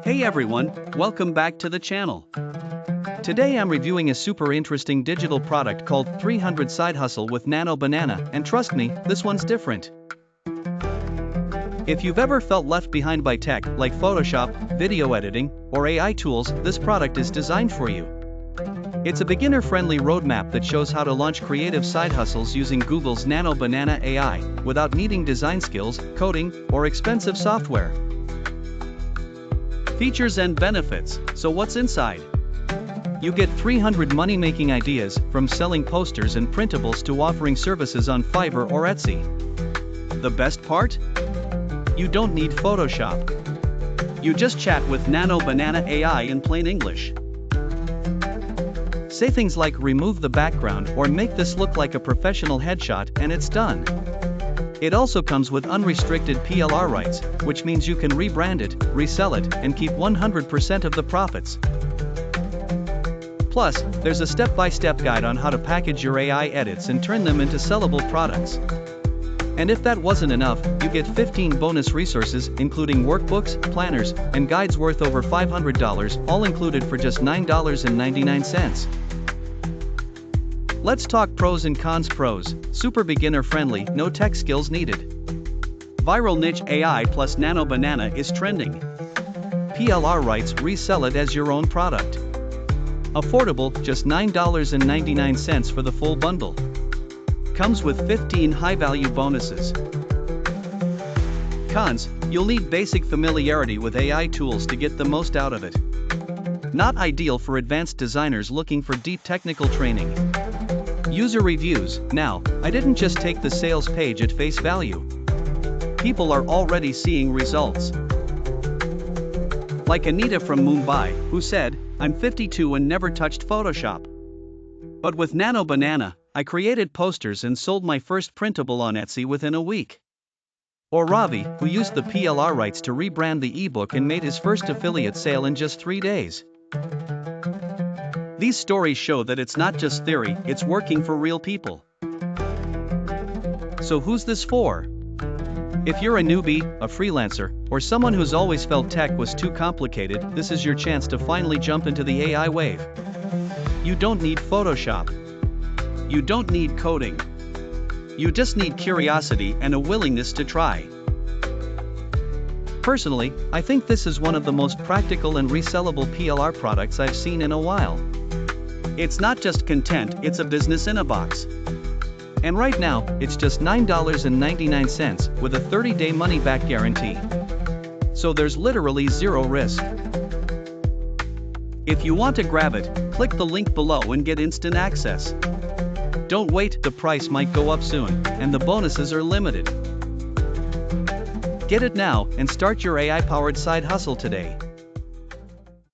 Hey everyone, welcome back to the channel. Today I'm reviewing a super interesting digital product called 300 Side Hustle with Nano Banana, and trust me, this one's different. If you've ever felt left behind by tech like Photoshop, video editing, or AI tools, this product is designed for you. It's a beginner-friendly roadmap that shows how to launch creative side hustles using Google's Nano Banana AI, without needing design skills, coding, or expensive software. Features and benefits. So what's inside? You get 300 money-making ideas, from selling posters and printables to offering services on Fiverr or Etsy. The best part? You don't need Photoshop. You just chat with Nano Banana AI in plain English. Say things like remove the background or make this look like a professional headshot, and it's done. It also comes with unrestricted PLR rights, which means you can rebrand it, resell it, and keep 100% of the profits. Plus, there's a step-by-step guide on how to package your AI edits and turn them into sellable products. And if that wasn't enough, you get 15 bonus resources, including workbooks, planners, and guides worth over $500, all included for just $9.99. Let's talk pros and cons. Pros: super beginner friendly, no tech skills needed. Viral niche AI plus Nano Banana is trending. PLR rights, resell it as your own product. Affordable, just $9.99 for the full bundle. Comes with 15 high-value bonuses. Cons: you'll need basic familiarity with AI tools to get the most out of it. Not ideal for advanced designers looking for deep technical training. User reviews. Now, I didn't just take the sales page at face value. People are already seeing results. Like Anita from Mumbai, who said, "I'm 52 and never touched Photoshop. But with Nano Banana, I created posters and sold my first printable on Etsy within a week." Or Ravi, who used the PLR rights to rebrand the ebook and made his first affiliate sale in just 3 days. These stories show that it's not just theory, it's working for real people. So who's this for? If you're a newbie, a freelancer, or someone who's always felt tech was too complicated, this is your chance to finally jump into the AI wave. You don't need Photoshop. You don't need coding. You just need curiosity and a willingness to try. Personally, I think this is one of the most practical and resellable PLR products I've seen in a while. It's not just content, it's a business in a box. And right now, it's just $9.99 with a 30-day money-back guarantee. So there's literally zero risk. If you want to grab it, click the link below and get instant access. Don't wait, the price might go up soon, and the bonuses are limited. Get it now and start your AI-powered side hustle today.